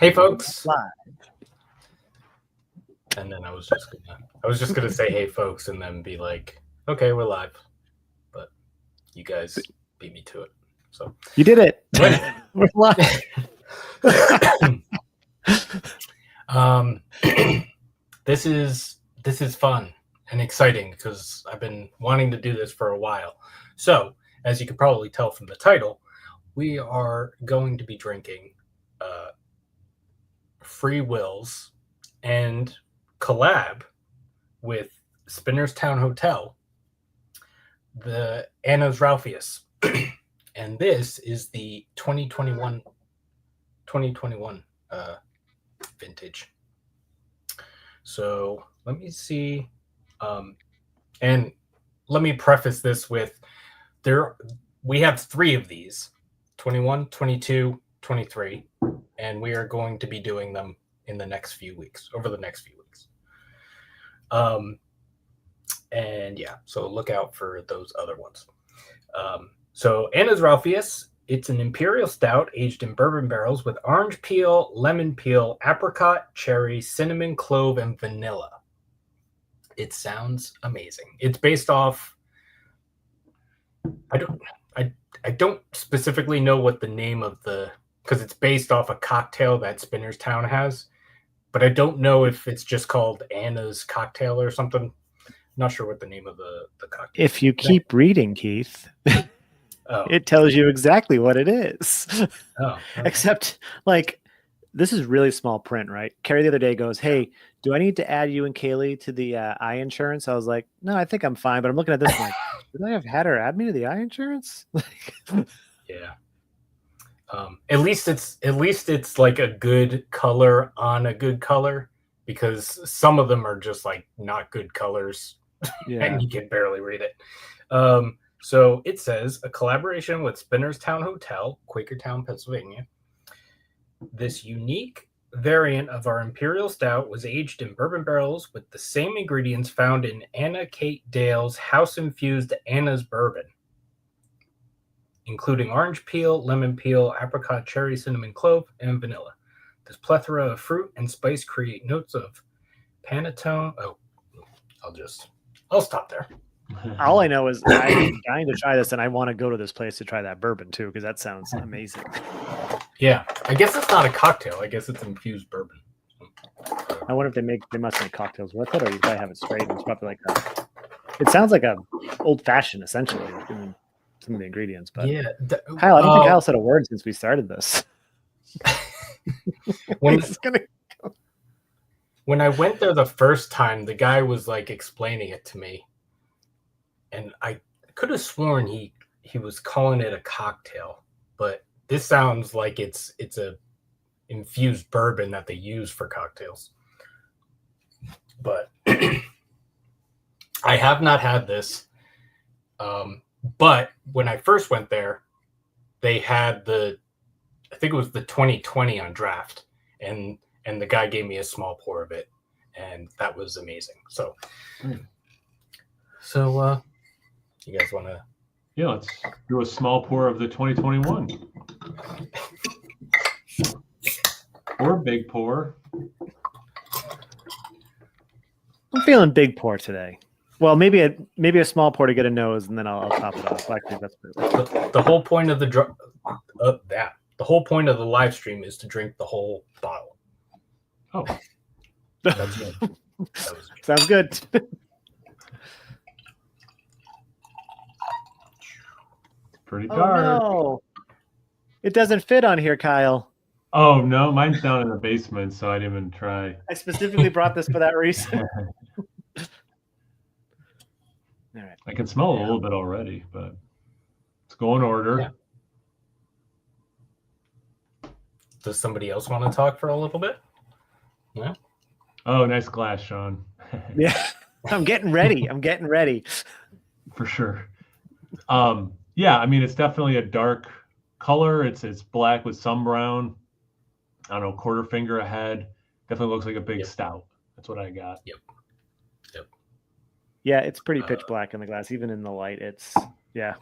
Hey, folks. Live. And then I was just gonna say, hey, folks, and then be like, okay, we're live. But you guys beat me to it. So you did it. We're live. This is fun and exciting because I've been wanting to do this for a while. So, as you can probably tell from the title, we are going to be drinking Free Wills and collab with Spinner's Town Hotel, the Wills Ralphius. And this is the 2021 vintage. So let me see. And let me preface this with we have 3 of these, 21, 22, 23, and we are going to be doing them in the next few weeks, over the next few weeks. And yeah, so look out for those other ones. So Wills Ralphius, it's an imperial stout aged in bourbon barrels with orange peel, lemon peel, apricot, cherry, cinnamon, clove, and vanilla. It sounds amazing. It's based off, I don't specifically know what the name of because it's based off a cocktail that Spinner's Town has, but I don't know if it's just called Anna's cocktail or something. Not sure what the name of the cocktail. If you keep reading, Keith, it tells you exactly what it is. Oh, okay. Except, like, this is really small print, right? Carrie the other day goes, "Hey, do I need to add you and Kaylee to the eye insurance?" I was like, "No, I think I'm fine." But I'm looking at this like, "Did I have had her add me to the eye insurance?" Yeah. At least it's like a good color on a good color, because some of them are just like not good colors. Yeah. And you can barely read it. So it says a collaboration with Spinner's Town Hotel, Quakertown, Pennsylvania. This unique variant of our Imperial Stout was aged in bourbon barrels with the same ingredients found in Anna Kate Dale's house-infused Anna's Bourbon, including orange peel, lemon peel, apricot, cherry, cinnamon, clove, and vanilla. This plethora of fruit and spice create notes of panettone. Oh, I'll stop there. All I know is I'm dying to try this, and I want to go to this place to try that bourbon too, because that sounds amazing. Yeah, I guess it's not a cocktail. I guess it's infused bourbon. I wonder if they must make cocktails with it, or you probably have it straight. And it's probably like it sounds like a old fashioned, essentially, in some of the ingredients. But yeah, Kyle, I don't think Kyle said a word since we started this. When I went there the first time, the guy was like explaining it to me, and I could have sworn he was calling it a cocktail, but this sounds like it's a infused bourbon that they use for cocktails. But I have not had this. But when I first went there, they had I think it was the 2020 on draft, and the guy gave me a small pour of it, and that was amazing. So you guys want to? Yeah, let's do a small pour of the 2021. Or big pour. I'm feeling big pour today. Well, maybe a small pour to get a nose, and then I'll top it off. Actually, that's the whole point of the whole point of the live stream is to drink the whole bottle. Oh, that's good. Sounds good. Pretty dark. Oh, no. It doesn't fit on here, Kyle. Oh no, mine's down in the basement, so I didn't even try. I specifically brought this for that reason. All right. I can smell a little bit already, but let's go in order. Yeah. Does somebody else want to talk for a little bit? Yeah. Oh, nice glass, Shaun. Yeah, I'm getting ready. For sure. Yeah, I mean, it's definitely a dark color. It's black with some brown. I don't know, quarter finger ahead. Definitely looks like a big stout. That's what I got. Yep. Yeah, it's pretty pitch black in the glass. Even in the light, it's yeah.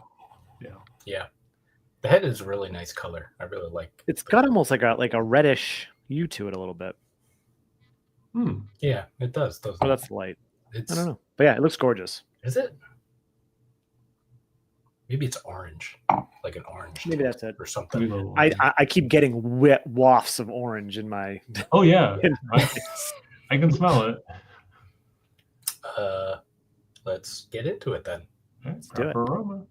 The head is a really nice color. I really like. It's got almost like a reddish hue to it a little bit. Yeah, it does. Doesn't Oh, it? that's the light. It's, I don't know. But yeah, it looks gorgeous. Is it? Maybe it's orange, like an orange. Maybe that's it. Or something. I keep getting wet wafts of orange in my. Oh yeah, in my I can smell it. Let's get into it then. Let's do it. Aroma.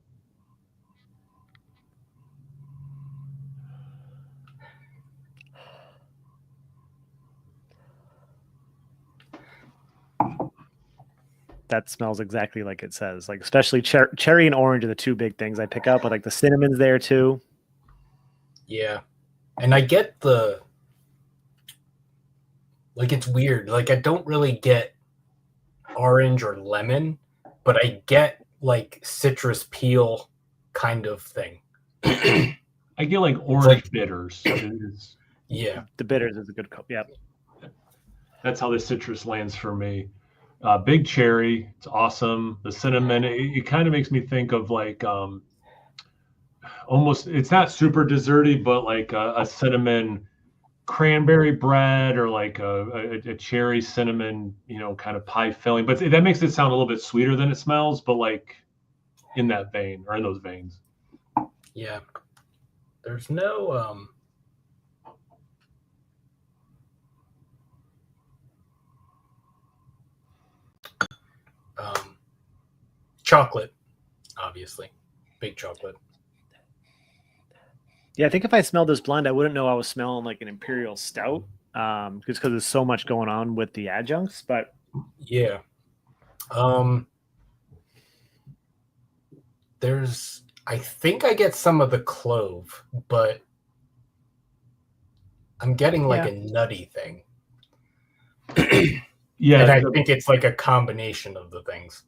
That smells exactly like it says. Like especially cherry and orange are the two big things I pick up. But like the cinnamon's there too. Yeah, and I get like it's weird. Like I don't really get orange or lemon, but I get like citrus peel kind of thing. I get like orange bitters. Yeah, The bitters is a good cup. Yeah. That's how the citrus lands for me. Big cherry, it's awesome. The cinnamon, it kind of makes me think of like almost, it's not super desserty, but like a cinnamon cranberry bread or like a cherry cinnamon, kind of pie filling. But that makes it sound a little bit sweeter than it smells, but like in that vein or in those veins. Yeah. There's no chocolate, obviously. Big chocolate. Yeah, I think if I smelled this blend, I wouldn't know I was smelling like an imperial stout, just because there's so much going on with the adjuncts. But yeah, I think I get some of the clove, but I'm getting like a nutty thing. Yeah, and I think it's like a combination of the things.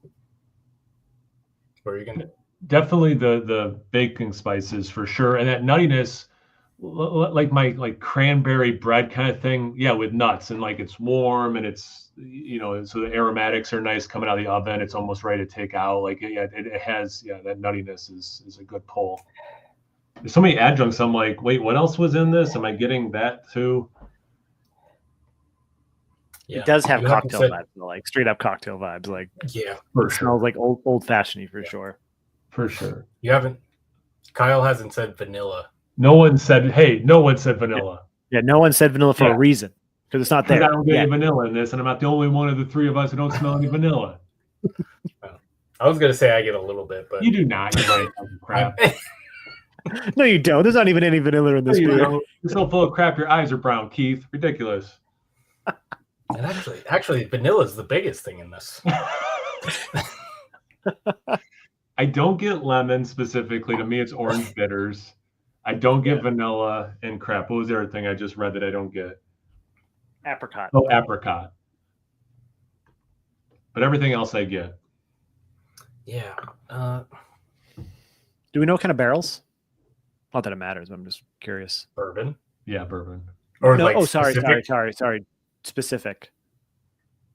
Where are you gonna? Definitely the baking spices for sure, and that nuttiness, like my cranberry bread kind of thing. Yeah, with nuts and like it's warm and it's so the aromatics are nice coming out of the oven. It's almost ready to take out. Like it has that nuttiness is a good pull. There's so many adjuncts. I'm like, wait, what else was in this? Am I getting that too? Yeah. It does have cocktail vibes, like straight up cocktail vibes. Like yeah, it smells like old fashioned for sure. For sure. Kyle hasn't said vanilla. No one said vanilla. Yeah, no one said vanilla for a reason because it's not there. I don't get any vanilla in this, and I'm not the only one of the three of us who don't smell any vanilla. I was gonna say I get a little bit, but you do not. You're right. Crap. No, you don't. There's not even any vanilla in this beer. You're so full of crap. Your eyes are brown, Keith. Ridiculous. And actually, vanilla is the biggest thing in this. I don't get lemon specifically. To me, it's orange bitters. I don't get vanilla and crap. What was the other thing I just read that I don't get? Apricot. Oh, apricot. But everything else I get. Yeah. Do we know what kind of barrels? Not that it matters, but I'm just curious. Bourbon. Yeah, bourbon. Or no, like sorry. Specific.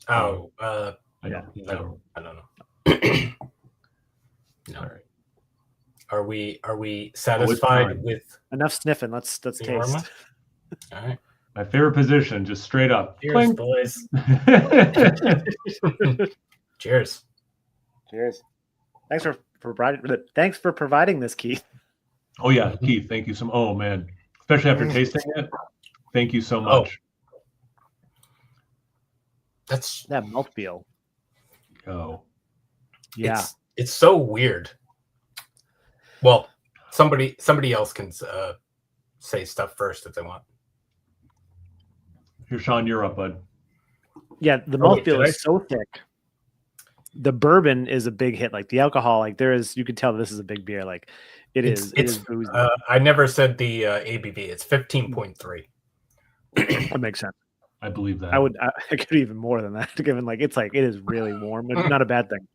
Oh, I don't know. No. All right. Are we satisfied with enough sniffing? Let's taste. All right. My favorite position, just straight up. Cheers, boys. Cheers. Cheers. Thanks for providing this, Keith. Oh yeah, Keith, thank you so much. Oh man, especially after tasting it, thank you so much. That's that mouthfeel. Oh, yeah. It's so weird. Well, somebody else can say stuff first if they want. Here, Shaun, you're up, bud. Yeah, the mouthfeel is so thick. The bourbon is a big hit. Like the alcohol, like you can tell this is a big beer. Like it is boozy. I never said the ABV. It's 15.3. That makes sense. I believe that. I could even more than that, given it is really warm. It's not a bad thing.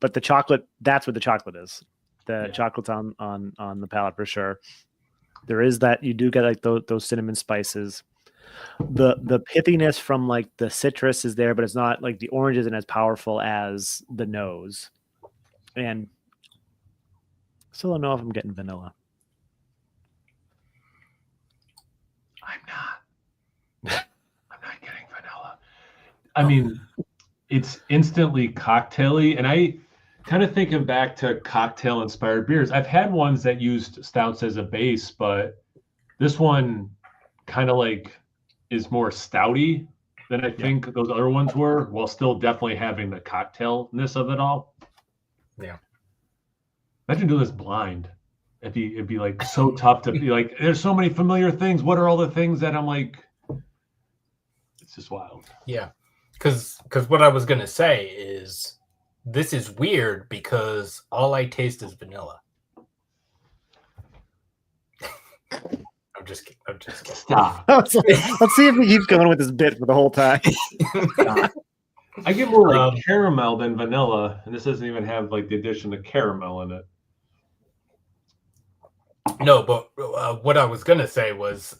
But the chocolate, that's what the chocolate is. The chocolate's on the palate for sure. There is that, you do get like those cinnamon spices. The pithiness from like the citrus is there, but it's not like the orange isn't as powerful as the nose. And still don't know if I'm getting vanilla. I'm not. I mean, it's instantly cocktaily, and I kind of thinking back to cocktail inspired beers. I've had ones that used stouts as a base, but this one kind of like is more stouty than I think those other ones were, while still definitely having the cocktailness of it all. Yeah. Imagine doing this blind. It'd be like so tough to be like, there's so many familiar things. What are all the things that I'm like, it's just wild. Yeah. Because what I was going to say is this is weird because all I taste is vanilla. I'm just kidding. Stop. Let's see if he keeps going with this bit for the whole time. I get more like caramel than vanilla, and this doesn't even have like the addition of caramel in it. No, but what I was going to say was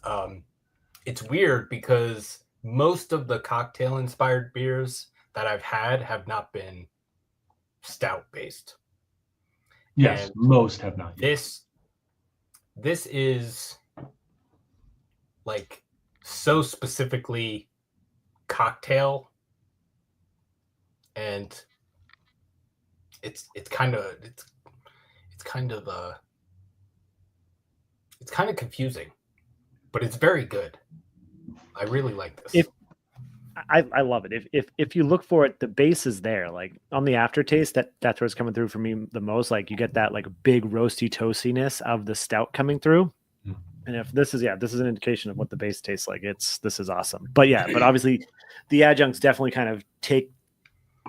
it's weird because most of the cocktail inspired beers that I've had have not been stout based. Yes, and most have not. This is like so specifically cocktail, and it's kind of confusing, but it's very good. I really like this. I love it. If you look for it, the base is there. Like on the aftertaste, that's where it's coming through for me the most. Like you get that like big roasty toastiness of the stout coming through. And if this is an indication of what the base tastes like. This is awesome. But obviously the adjuncts definitely kind of take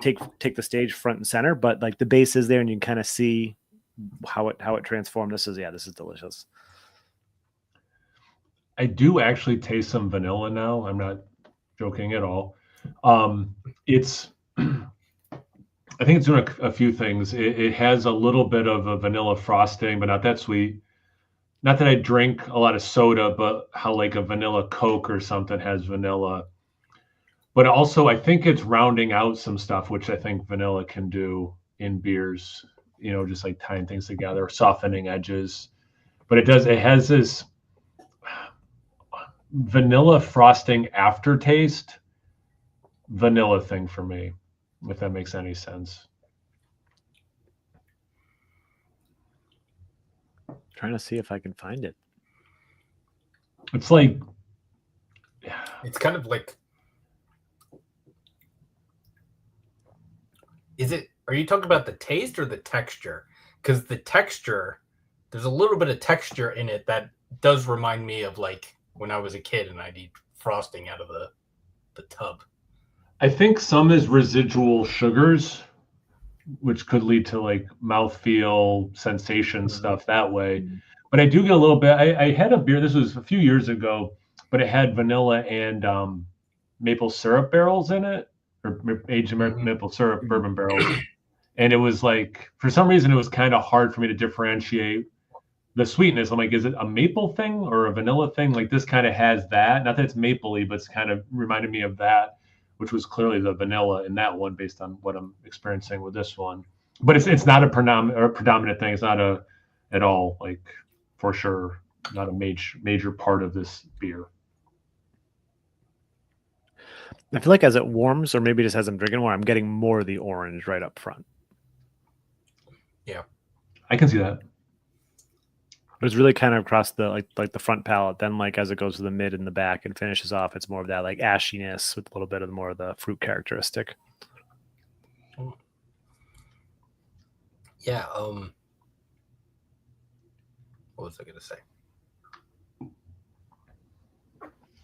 the stage front and center. But like the base is there, and you can kind of see how it transformed. This is delicious. I do actually taste some vanilla now. I'm not joking at all. It's, I think it's doing a few things. It has a little bit of a vanilla frosting, but not that sweet. Not that I drink a lot of soda, but how like a vanilla Coke or something has vanilla. But also, I think it's rounding out some stuff, which I think vanilla can do in beers. You know, just like tying things together, softening edges. But it has this vanilla frosting aftertaste vanilla thing for me, if that makes any sense. Trying to see if I can find it. It's like, it's kind of like, are you talking about the taste or the texture? Because the texture, there's a little bit of texture in it that does remind me of like when I was a kid and I'd eat frosting out of the tub. I think some is residual sugars, which could lead to like mouthfeel sensation stuff that way. But I do get a little bit. I had a beer, this was a few years ago, but it had vanilla and maple syrup barrels in it, or aged maple syrup bourbon barrels. And it was like, for some reason, it was kind of hard for me to differentiate the sweetness. I'm like, is it a maple thing or a vanilla thing? Like this kind of has that. Not that it's mapley, but it's kind of reminded me of that, which was clearly the vanilla in that one based on what I'm experiencing with this one. But it's not a predominant thing. It's not at all, like, for sure, not a major part of this beer. I feel like as it warms, or maybe just as I'm drinking more, I'm getting more of the orange right up front. Yeah, I can see that. But it's really kind of across the like the front palate. Then like as it goes to the mid and the back and finishes off, it's more of that like ashiness with a little bit of more of the fruit characteristic. Yeah. What was I going to say?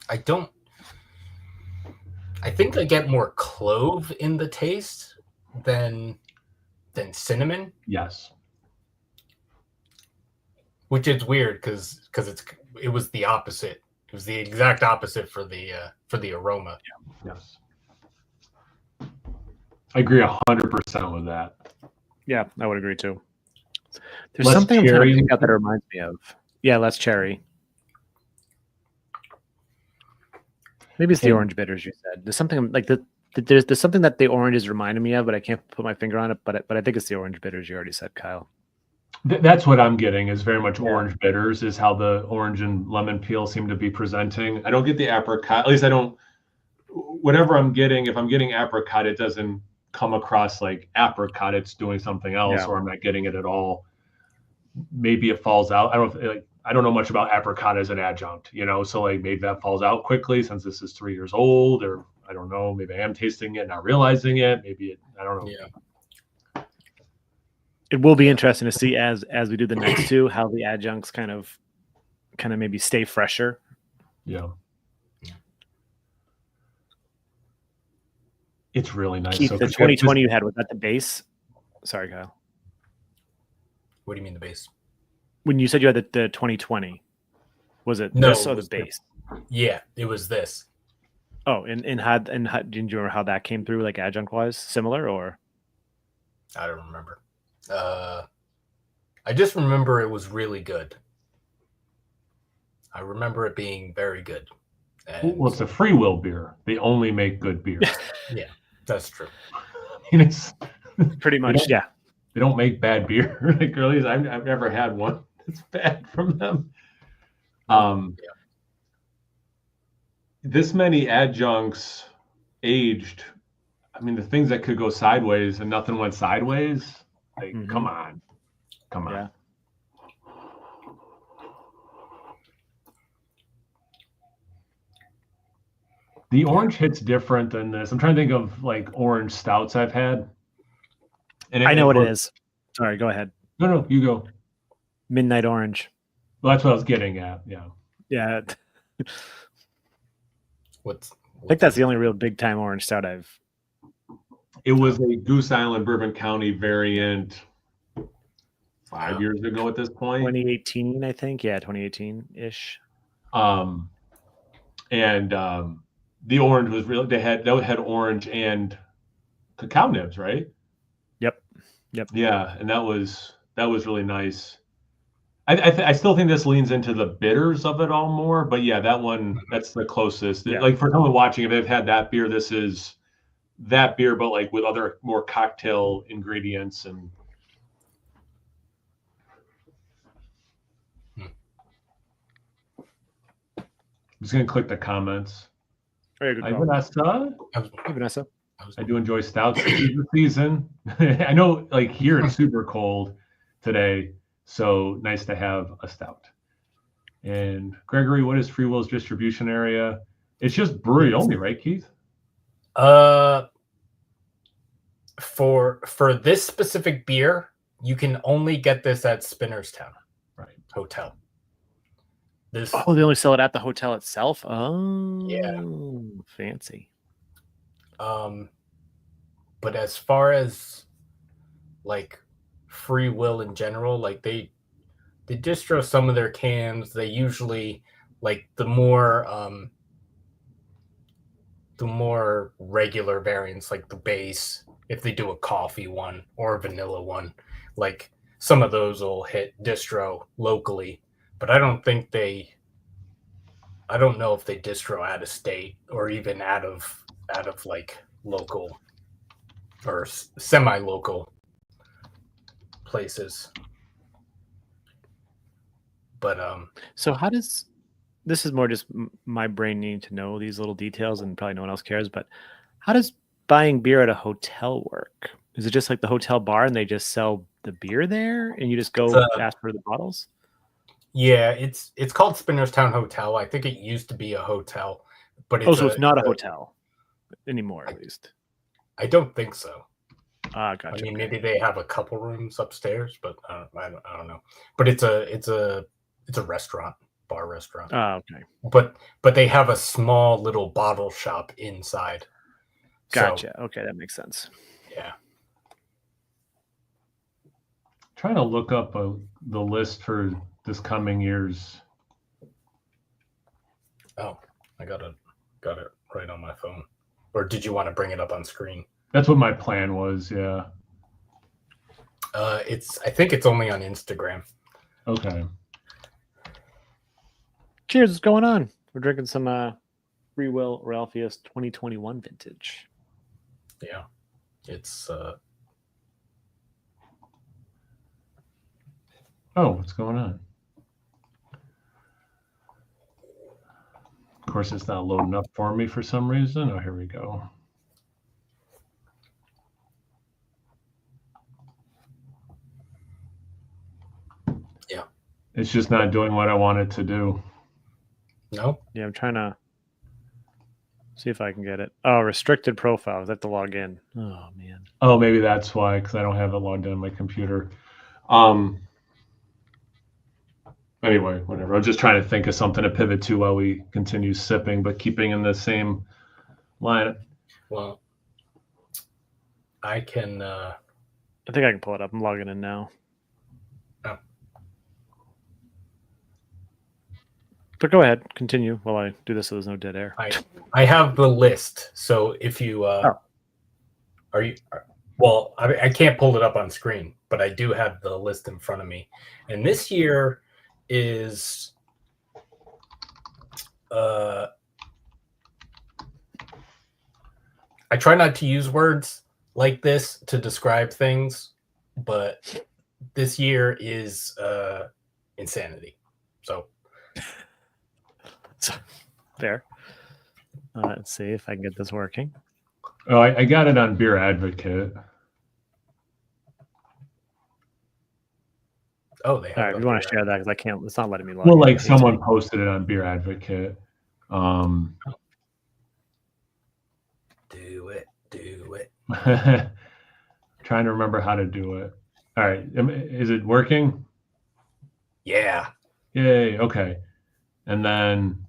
I think I get more clove in the taste than cinnamon. Yes. Which is weird because it was the opposite. It was the exact opposite for the aroma. Yes. I agree 100% with that. Yeah, I would agree too. There's Less something I'm trying cherry. to think out that it reminds me of. Yeah, less cherry. Maybe it's the orange bitters you said. There's something like there's something that the orange is reminding me of, but I can't put my finger on it. But I think it's the orange bitters you already said, Kyle. That's what I'm getting is very much orange bitters is how the orange and lemon peel seem to be presenting. I don't get the apricot. At least I don't. whatever I'm getting, if I'm getting apricot, it doesn't come across like apricot. It's doing something else, or I'm not getting it at all. Maybe it falls out. I don't know much about apricot as an adjunct, so like maybe that falls out quickly since this is 3 years old, or I don't know. Maybe I am tasting it, not realizing it. Maybe I don't know. Yeah. It will be interesting to see as we do the next two how the adjuncts kind of maybe stay fresher. Yeah. It's really nice. Keith, the 2020 you had, was that the base? Sorry, Kyle. What do you mean the base? When you said you had the 2020, was it No, this or it the was base? Yeah, it was this. Oh, and how did you remember how that came through, like adjunct wise, similar or? I don't remember. I just remember it was really good. I remember it being very good. And well, it's a free will beer. They only make good beer. Yeah, that's true. I mean, it's pretty much, yeah. They don't make bad beer. Like really, I've never had one that's bad from them. This many adjuncts aged. I mean, the things that could go sideways and nothing went sideways. Like, come on. Yeah. The orange hits different than this. I'm trying to think of like orange stouts I've had. And I know what it is. Sorry, go ahead. No, you go. Midnight Orange. Well, that's what I was getting at. Yeah. Yeah. I think that's the only real big time orange stout I've. It was a Goose Island, Bourbon County variant 5 years ago at this point. 2018, I think. Yeah, 2018-ish. The orange was really they had orange and cacao nibs, right? Yep. Yeah, and that was really nice. I still think this leans into the bitters of it all more, but yeah, that's the closest. Yeah. Like for someone watching, if they've had that beer, this is that beer, but like with other more cocktail ingredients and. I'm just gonna click the comments. Hi, Vanessa. Hey, Vanessa. I do enjoy stouts this season. I know, like here it's super cold today, so nice to have a stout. And Gregory, what is Free Will's distribution area? It's just brewery only, right, Keith? For this specific beer, you can only get this at Spinnerstown, right? Hotel. They only sell it at the hotel itself. Oh, yeah, fancy. But as far as like Free Will in general, like they distro some of their cans. They usually like the more regular variants, like the base. If they do a coffee one or a vanilla one, like some of those will hit distro locally. But I don't know if they distro out of state or even out of like local or semi-local places. But so how does this is more just my brain needing to know these little details, and probably no one else cares, but how does buying beer at a hotel work? Is it just like the hotel bar and they just sell the beer there and you just go ask for the bottles? Yeah, it's called Spinnerstown Hotel. I think it used to be a hotel, but it's not a hotel anymore, at least. I don't think so. Gotcha. I mean, maybe they have a couple rooms upstairs, but I don't know. But it's a restaurant, bar restaurant. Oh, okay. But they have a small little bottle shop inside. Gotcha. So, okay, that makes sense. Yeah. Trying to look up the list for this coming year's. Oh, I got it right on my phone. Or did you want to bring it up on screen? That's what my plan was. Yeah. I think it's only on Instagram. Okay. Cheers. What's going on? We're drinking some Wills Ralphius 2021 vintage. Yeah. It's Oh, what's going on? course, it's not loading up for me for some reason. Oh, here we go. Yeah. It's just not doing what I want it to do. No? Yeah, I'm trying to see if I can get it. Oh, restricted profiles. I have to log in. Oh, man. Oh, maybe that's why, because I don't have it logged in on my computer. Anyway, whatever. I was just trying to think of something to pivot to while we continue sipping, but keeping in the same line. Well, I can. I think I can pull it up. I'm logging in now. Oh. But go ahead, continue while I do this so there's no dead air. I have the list. So if you are you well, I can't pull it up on screen, but I do have the list in front of me. And this year is I try not to use words like this to describe things, but this year is insanity. So Fair. Let's see if I can get this working. Oh, I got it on Beer Advocate. oh, they have. All right, if you want to share that, because I can't. It's not letting me log. Well, in. like It hates someone me. posted it on Beer Advocate. Do it. Trying to remember how to do it. All right, is it working? Yeah. Yay. Okay. And then,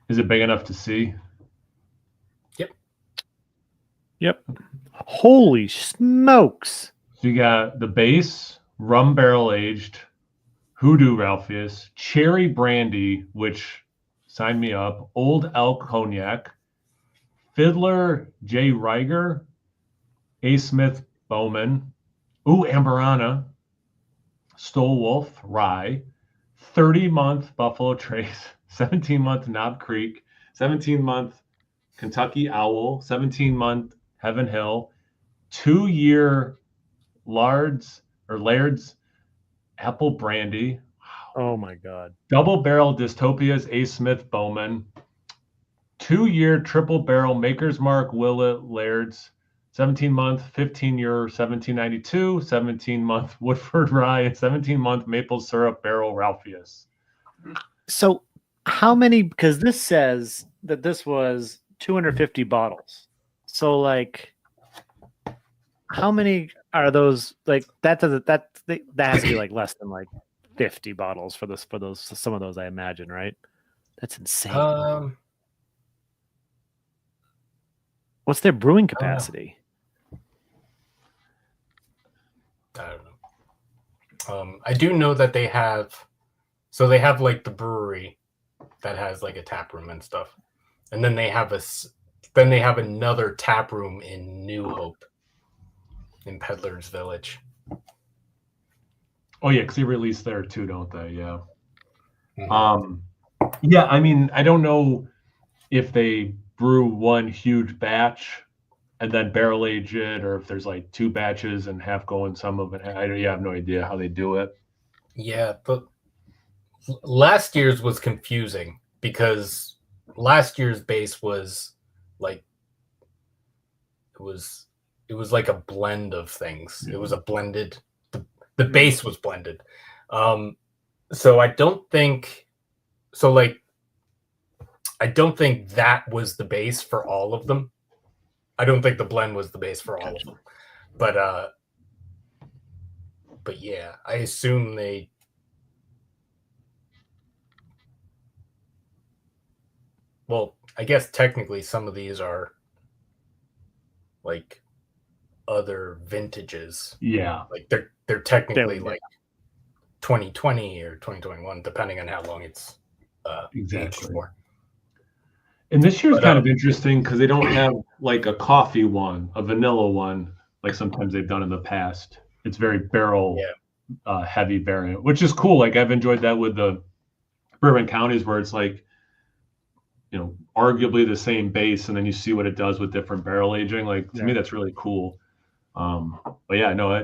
is it big enough to see? Yep. Holy smokes! So you got the base, rum barrel aged, Hoodoo Ralphius, cherry brandy, which sign me up, Old Elk cognac, Fiddler J. Riger, A. Smith Bowman, Amberana, Stolwolf Rye, 30-month Buffalo Trace, 17-month Knob Creek, 17-month Kentucky Owl, 17-month Heaven Hill, 2-year Laird's Apple Brandy. Oh my God! Double barrel Dystopia's A. Smith Bowman, 2-year triple barrel Maker's Mark Willett Laird's, 17-month, 15-year 1792, 17-month Woodford Rye, and 17-month maple syrup barrel Ralphius. So how many? Because this says that this was 250 bottles. So like, how many are those? Like that has to be like less than like 50 bottles for some of those, I imagine, right? That's insane. What's their brewing capacity? I don't know. I do know that they have like the brewery that has like a tap room and stuff, and then they have another tap room in New Hope, in Peddler's Village. Oh yeah, because they release there too, don't they? Yeah. Mm-hmm. Yeah. I mean, I don't know if they brew one huge batch and then barrel age it, or if there's like 2 batches and half going, some of it. I have no idea how they do it. Yeah, but last year's was confusing because last year's base was like it was like a blend of things. It was a blended. The base was blended. So I don't think that was the base for all of them. I don't think the blend was the base for all of them. But yeah, I assume they well, I guess technically some of these are like other vintages. Yeah. Like they're technically like 2020 or 2021, depending on how long it's aged for. And this year's kind of interesting because they don't have like a coffee one, a vanilla one, like sometimes they've done in the past. It's very barrel heavy variant, which is cool. Like I've enjoyed that with the bourbon counties where it's like, you know, arguably the same base, and then you see what it does with different barrel aging. Like to me, that's really cool. But yeah, no,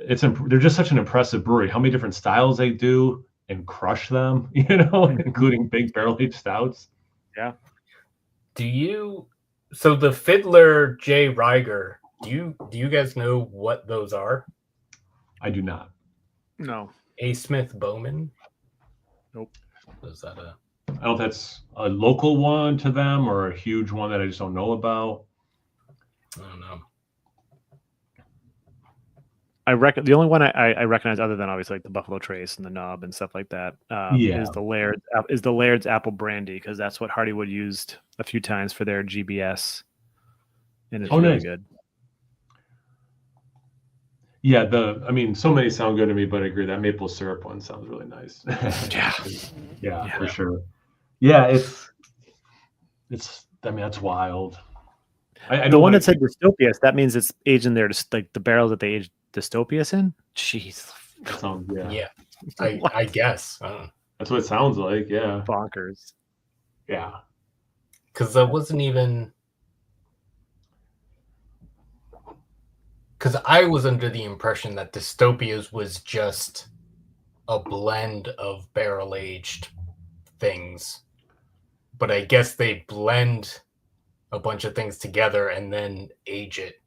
they're just such an impressive brewery. How many different styles they do? and crush them, including big barrel-aged stouts. Yeah. So the Fiddler J. Riger, do you guys know what those are? I do not. No. A. Smith Bowman? Nope. Is that a... I don't know if that's a local one to them or a huge one that I just don't know about. I don't know. The only one I recognize, other than obviously like the Buffalo Trace and the Knob and stuff like that, Yeah. is the Laird's Apple Brandy, because that's what Hardywood used a few times for their GBS, and it's really nice. good. Yeah, so many sound good to me, but I agree that maple syrup one sounds really nice. Yeah, for sure. Yeah, it's that's wild. The one that said Dystopias, that means it's aged in there, just like the barrels that they aged Dystopias in. Jeez. That sounds, Yeah. I guess. That's what it sounds like. Yeah. Bonkers. Yeah. Because I wasn't even. Because I was under the impression that Dystopias was just a blend of barrel-aged things. But I guess they blend a bunch of things together and then age it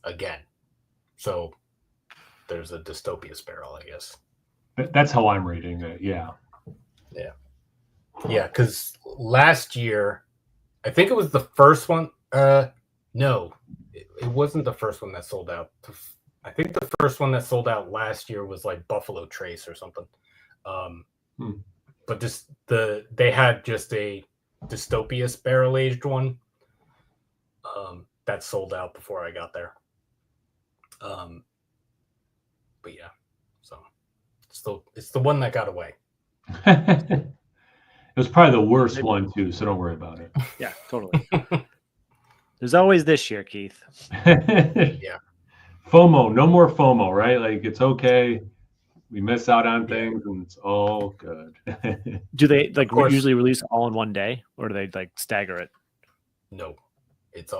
again. So there's a Dystopias barrel, I guess. That's how I'm reading it. Yeah. Yeah. Yeah, because last year, I think it was the first one. No, it wasn't the first one that sold out. I think the first one that sold out last year was like Buffalo Trace or something. But they had just a Dystopias barrel aged one that sold out before I got there. But yeah, so it's the one that got away. It was probably the worst one too, so don't worry about it. Yeah, totally. There's always this year, Keith. Yeah. FOMO, no more FOMO, right? Like, it's okay. We miss out on things, and it's all good. Do they usually release all in one day, or do they like stagger it? No, it's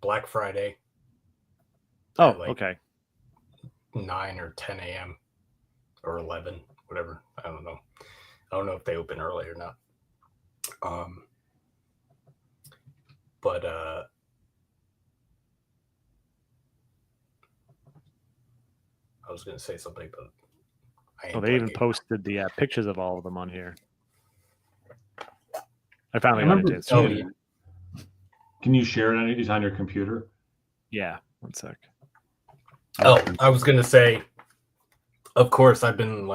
Black Friday. Oh, okay. 9 or 10 a.m. or 11, whatever. I don't know. I don't know if they open early or not. But I was going to say something, but they even posted the pictures of all of them on here. I finally remember. It. So yeah. Can you share it on your computer? Yeah, one sec. Oh, I was going to say, of course, I've been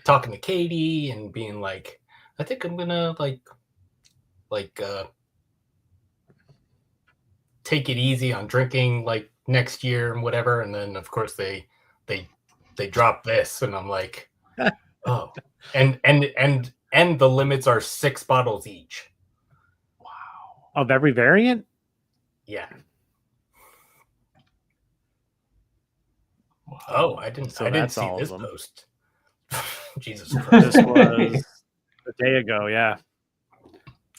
talking to Katie and being like, I think I'm gonna take it easy on drinking like next year and whatever. And then of course they drop this, and I'm like, oh, and the limits are 6 bottles each. Wow. Of every variant? Yeah. Wow. Oh, I didn't see this post. Jesus Christ. This was a day ago, yeah.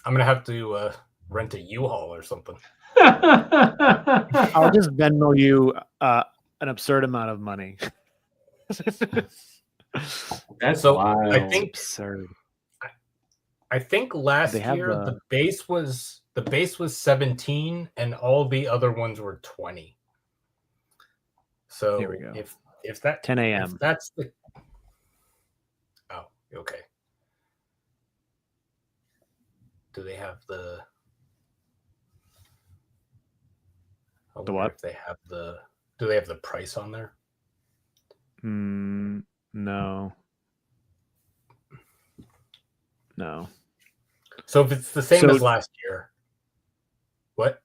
I'm gonna have to rent a U-Haul or something. I'll just Venmo you an absurd amount of money. That's so wild. I think absurd. I think last year the base was 17 and all the other ones were 20. So here we go. If that 10 a.m. If that's the okay. Do they have the what? If they have do they have the price on there? No. So if it's the same as last year, what?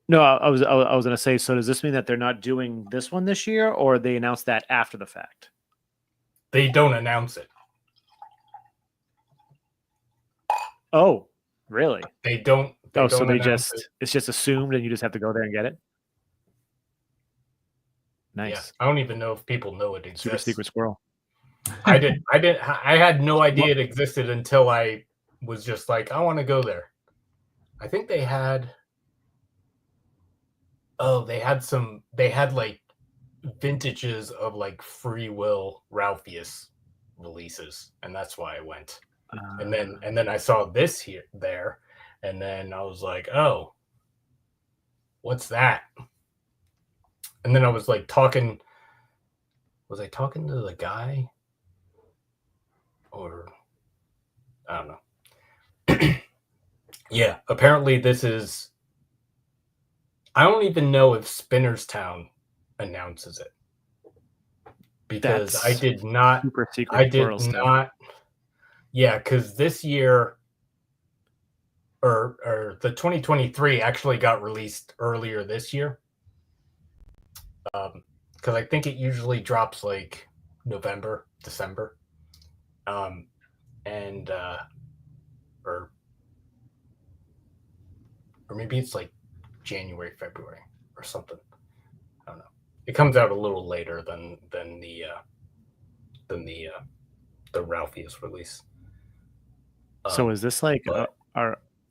No, I was going to say. So does this mean that they're not doing this one this year, or they announced that after the fact? They don't announce it. Oh, really? They don't. So it's just assumed, and you just have to go there and get it. Nice. Yeah, I don't even know if people know it exists. Super secret squirrel. I had no idea it existed until I was just like, I want to go there. I think they had. Oh, they had like vintages of like Free Will Ralphius releases, and that's why I went. And then I saw this here there, and then I was like, oh, what's that? And then I was like talking. Was I talking to the guy? Or I don't know. Yeah, apparently this is. I don't even know if Spinnerstown announces it, because That's I did not. super secret I did twirl stuff. not. Yeah, because this year, or the 2023 actually got released earlier this year. Because I think it usually drops like November, December, and or maybe it's like January, February, or something. I don't know. It comes out a little later than the Ralphius release. So is this like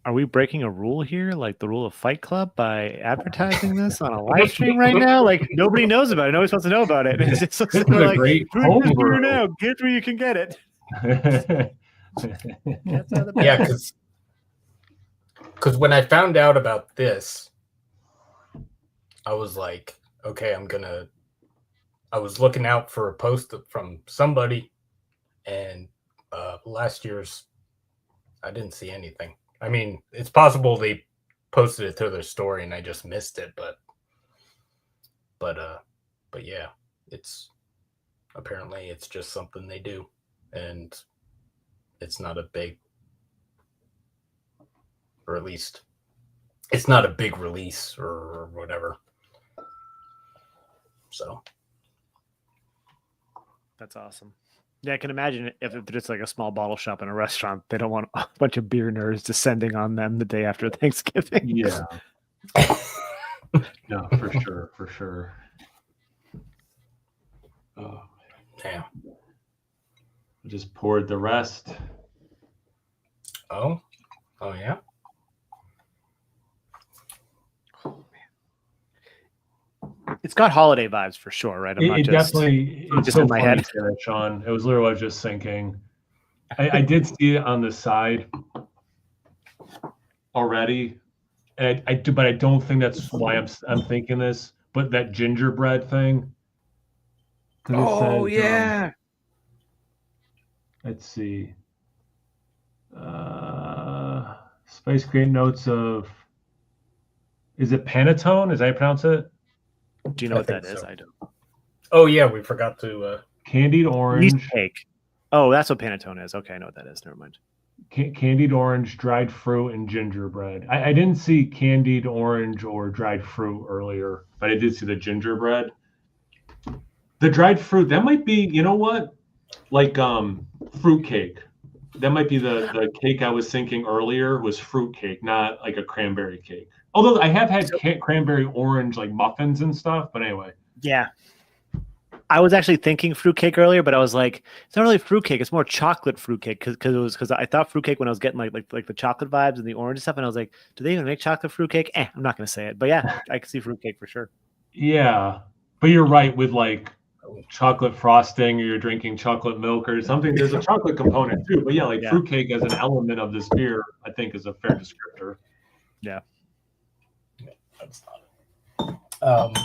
are we breaking a rule here, like the rule of Fight Club, by advertising this on a live stream right now? Like nobody knows about it. Nobody's supposed to know about it. It's just This is we're a like, great "Drink this beer homebrew." now. Get where you can get it. That's how the Yeah, because when I found out about this, I was like, okay, I was looking out for a post from somebody, and last year's, I didn't see anything. I mean, it's possible they posted it to their story and I just missed it, but yeah, it's apparently it's just something they do, and it's not a big, or at least it's not a big release or whatever. So That's awesome. Yeah, I can imagine if it's just like a small bottle shop in a restaurant, they don't want a bunch of beer nerds descending on them the day after Thanksgiving. Yeah. No, for sure. Oh, yeah. I just poured the rest. Oh yeah. It's got holiday vibes for sure, right? It definitely, it's just so in my funny head. to say that, Shaun. It was literally what I was just thinking. I did see it on the side already, and I do, but I don't think that's why I'm thinking this. But that gingerbread thing. Oh says, yeah. Let's see. Spice create notes of. Is it Panettone? Is that how you pronounce it? Do you know what that is? So. I don't. Oh yeah, we forgot to Candied orange. Yeast cake. Oh, that's what panettone is. Okay, I know what that is. Never mind. Candied orange, dried fruit, and gingerbread. I didn't see candied orange or dried fruit earlier, but I did see the gingerbread. The dried fruit, that might be, you know what? Like fruit cake. That might be the cake I was thinking earlier was fruit cake, not like a cranberry cake. Although I have had cranberry orange like muffins and stuff, but anyway. Yeah. I was actually thinking fruitcake earlier, but I was like, it's not really fruitcake. It's more chocolate fruitcake because I thought fruitcake when I was getting like the chocolate vibes and the orange stuff, and I was like, do they even make chocolate fruitcake? I'm not gonna say it, but yeah, I can see fruitcake for sure. Yeah, but you're right with like chocolate frosting, or you're drinking chocolate milk or something. There's a chocolate component too, but yeah, like fruitcake as an element of this beer, I think is a fair descriptor. Yeah. That's not it.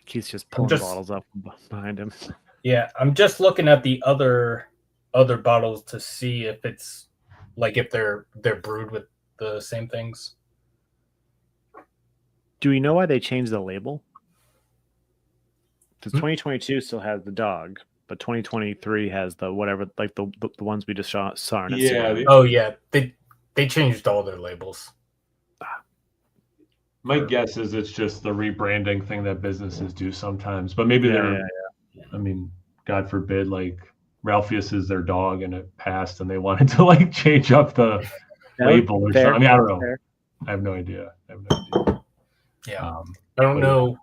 Keith's just pulling bottles up behind him. Yeah, I'm just looking at the other bottles to see if it's like if they're brewed with the same things. Do we know why they changed the label? Because 2022 still has the dog, but 2023 has the whatever, like the ones we just saw on Instagram. Yeah. Oh yeah, they changed all their labels. My guess is it's just the rebranding thing that businesses do sometimes, but maybe they're. I mean, God forbid, like Ralphius is their dog and it passed, and they wanted to like change up the label or something. I mean, I don't know. Fair. I have no idea. Yeah, I don't know.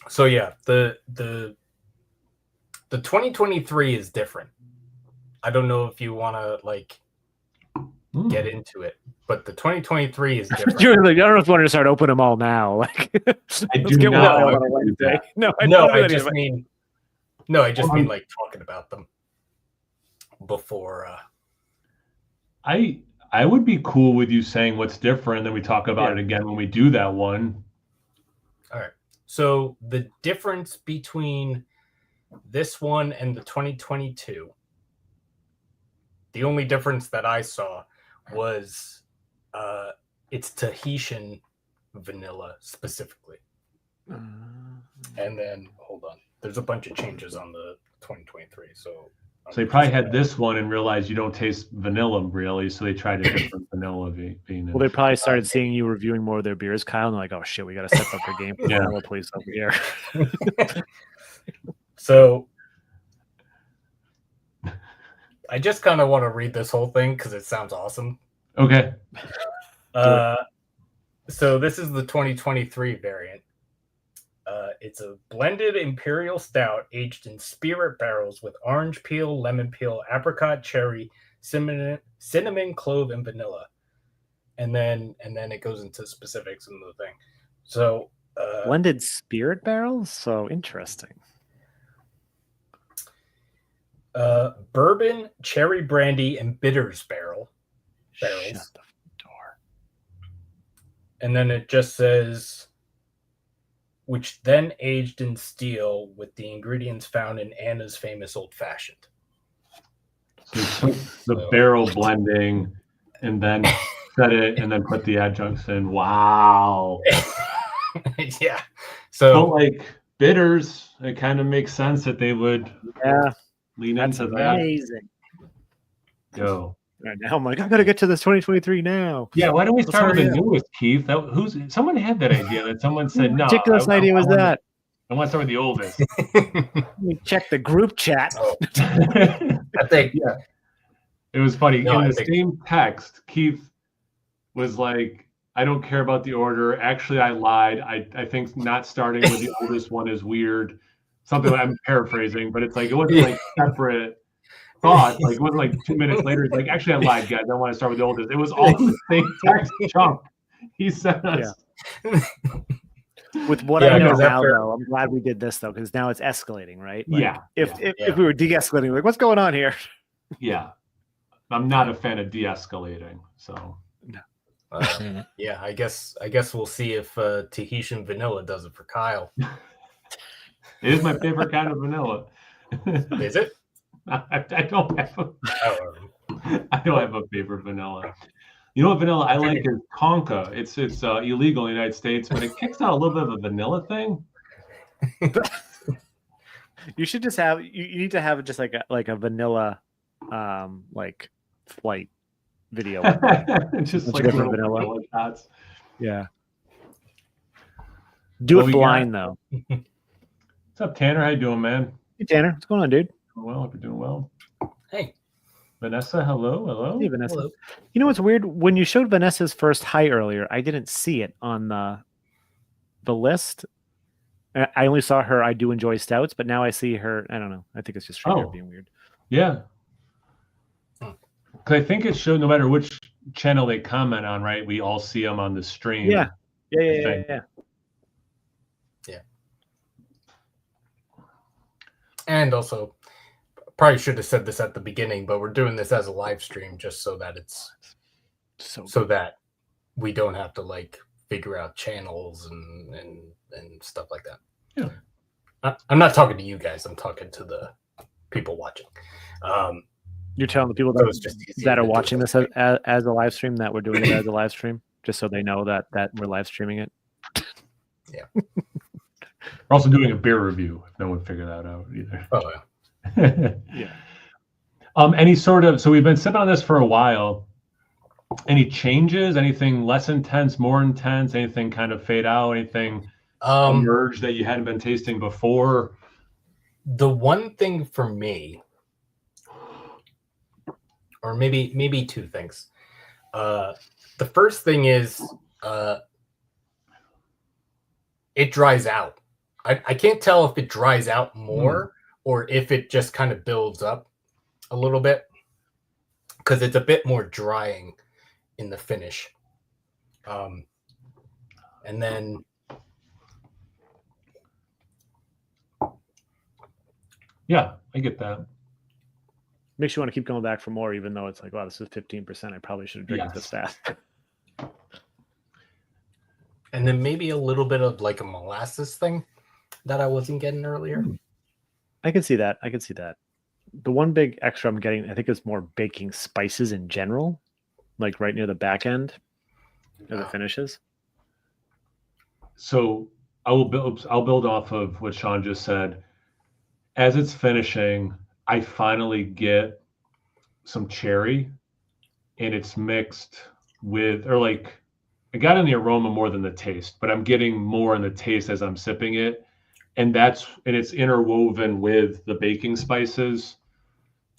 So yeah, the 2023 is different. I don't know if you want to like get into it. But the 2023 is different. You're like, I don't know if you want to start opening them all now. Like, I let's do get not one out want on a to do Wednesday. that. No, I No, don't do I that just either. mean like talking about them before. I would be cool with you saying what's different, and then we talk about Yeah. it again when we do that one. All right. So the difference between this one and the 2022, the only difference that I saw was it's Tahitian vanilla specifically. And then hold on, there's a bunch of changes on the 2023. So they probably had this one and realized you don't taste vanilla really, so they tried a different vanilla bean. Well, they probably started seeing you reviewing more of their beers, Kyle, and they're like, oh shit, we got to step up our game for Yeah. vanilla, please, over here. So I just kind of want to read this whole thing because it sounds awesome. Okay. So this is the 2023 variant. It's a blended imperial stout aged in spirit barrels with orange peel, lemon peel, apricot, cherry, cinnamon, clove, and vanilla. And then it goes into specifics in the thing. So Blended spirit barrels? So interesting. Bourbon, cherry brandy, and bitters barrels. Shut the door. And then it just says, which then aged in steel with the ingredients found in Anna's famous old fashioned. So the barrel blending and then set it and then put the adjuncts in. Wow. Yeah. So but like bitters, it kind of makes sense that they would lean That's into that. amazing. Go. Right now I'm like, I gotta get to this 2023 now. Yeah, why don't we start with hurry the newest, Keith? Someone had that idea that someone said, no. Ridiculous idea was that? I want to start with the oldest. Let me check the group chat. I think it was funny. No, in the same text, Keith was like, I don't care about the order. Actually, I lied. I think not starting with the oldest one is weird. Something I'm paraphrasing, but it's like it wasn't like separate thoughts. Like it wasn't like 2 minutes later. He's like, actually, I lied, guys. I want to start with the oldest. It was all in the same text chunk. He sent us. Yeah. With what I know now, though, I'm glad we did this though, because now it's escalating, right? Like, yeah. If we were de-escalating, like, what's going on here? Yeah, I'm not a fan of de-escalating. So. Yeah, I guess we'll see if Tahitian vanilla does it for Kyle. It is my favorite kind of vanilla. Is it? I don't have a favorite vanilla. You know what vanilla I like is Tonka. It's illegal in the United States, but it kicks out a little bit of a vanilla thing. You should just have you need to have just like a vanilla like flight video. Just like different vanilla shots. Yeah. Do it blind though. What's up, Tanner? How you doing, man? Hey Tanner, what's going on, dude? Well, hope you're doing well. Hey. Vanessa, hello. Hey, Vanessa. Hello. You know what's weird? When you showed Vanessa's first height earlier, I didn't see it on the list. I only saw her I do enjoy stouts, but now I see her. I don't know. I think it's just her being weird. Yeah. Because I think it showed no matter which channel they comment on, right? We all see them on the stream. Yeah. And also, probably should have said this at the beginning, but we're doing this as a live stream just so that it's so that we don't have to like figure out channels and stuff like that. Yeah. I'm not talking to you guys. I'm talking to the people watching. You're telling the people that are watching this as a live stream that we're doing it as a live stream, just so they know that we're live streaming it. Yeah. We're also doing a beer review. If no one figured that out either. Oh yeah. Yeah. Any sort of, so we've been sitting on this for a while. Any changes? Anything less intense, more intense? Anything kind of fade out? Anything emerge that you hadn't been tasting before? The one thing for me, or maybe two things. The first thing is it dries out. I can't tell if it dries out more or if it just kind of builds up a little bit, because it's a bit more drying in the finish. And then yeah, I get that. Makes you want to keep going back for more, even though it's like, wow, this is 15%. I probably should have drank it this fast. And then maybe a little bit of like a molasses thing that I wasn't getting earlier. I can see that. The one big extra I'm getting, I think, is more baking spices in general, like right near the back end of the finishes. So I'll build off of what Shaun just said. As it's finishing, I finally get some cherry, and it's mixed with, or like, I got in the aroma more than the taste, but I'm getting more in the taste as I'm sipping it. And it's interwoven with the baking spices.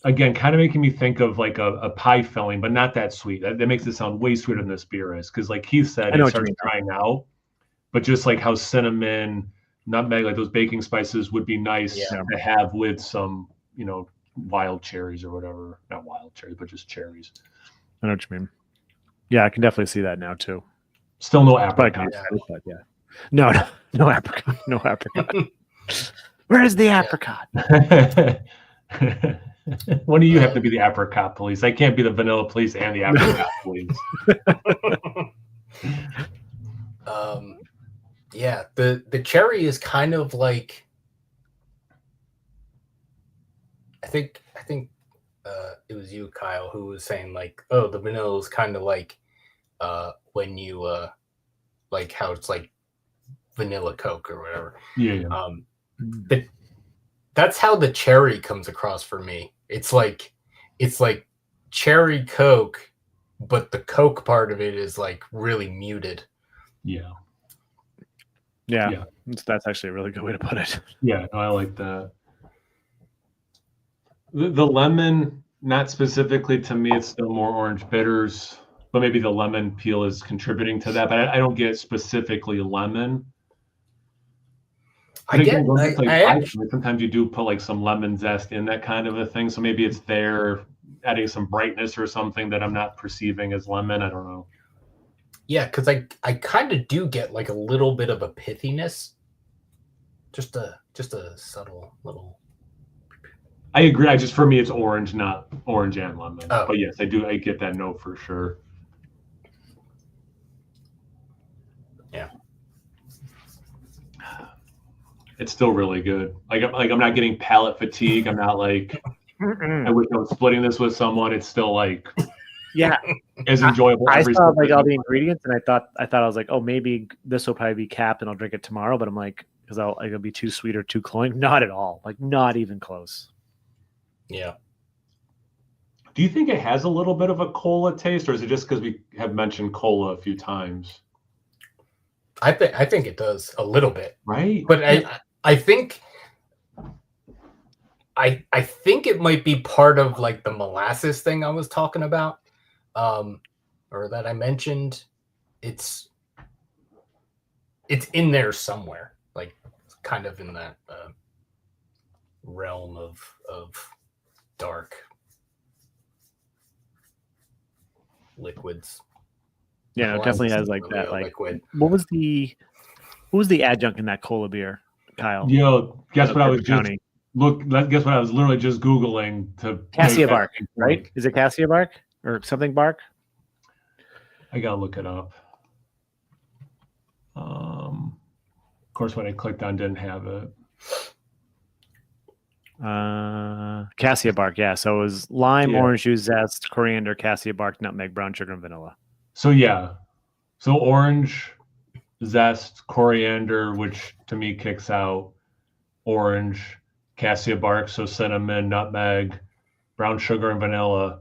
Again, kind of making me think of like a pie filling, but not that sweet. That makes it sound way sweeter than this beer is. Because like Keith said, it starts drying out. But just like how cinnamon, nutmeg, like those baking spices would be nice to have with some, wild cherries or whatever. Not wild cherries, but just cherries. I know what you mean. Yeah, I can definitely see that now too. Still no apricot. Yeah. No apricot. No apricot. Where is the apricot? When do you have to be the apricot police? I can't be the vanilla police and the apricot police. Yeah, the cherry is kind of like, I think it was you, Kyle, who was saying like, oh, the vanilla is kind of like when you like how it's like vanilla Coke or whatever. Yeah. But that's how the cherry comes across for me. It's like cherry Coke, but the Coke part of it is like really muted. Yeah. That's actually a really good way to put it. Yeah, I like that. The lemon, not specifically to me, it's still more orange bitters, but maybe the lemon peel is contributing to that. But I don't get specifically lemon. Sometimes you do put like some lemon zest in that kind of a thing. So maybe it's there adding some brightness or something that I'm not perceiving as lemon. I don't know. Yeah, because I kind of do get like a little bit of a pithiness. Just a subtle little. I agree. For me, it's orange, not orange and lemon. Oh. But yes, I get that note for sure. Yeah. It's still really good. I'm not getting palate fatigue. I'm not like, I wish I was splitting this with someone. It's still like, as enjoyable. I saw like all the ingredients, and I thought I was like, oh, maybe this will probably be capped, and I'll drink it tomorrow. But I'm like, because it'll be too sweet or too cloying. Not at all. Like not even close. Yeah. Do you think it has a little bit of a cola taste, or is it just because we have mentioned cola a few times? I think it does a little bit, right? But I think it might be part of like the molasses thing I was talking about, or that I mentioned. It's in there somewhere, like kind of in that realm of dark liquids. Yeah, it definitely has like that. Like, liquid. What was the adjunct in that cola beer, Kyle? Guess what I was literally just Googling to cassia bark, right? Is it cassia bark or something bark? I gotta look it up. Of course, when I clicked on, didn't have it. Cassia bark, yeah. So it was lime, orange juice zest, coriander, cassia bark, nutmeg, brown sugar, and vanilla. So orange zest, coriander, which to me kicks out orange, cassia bark, so cinnamon, nutmeg, brown sugar, and vanilla,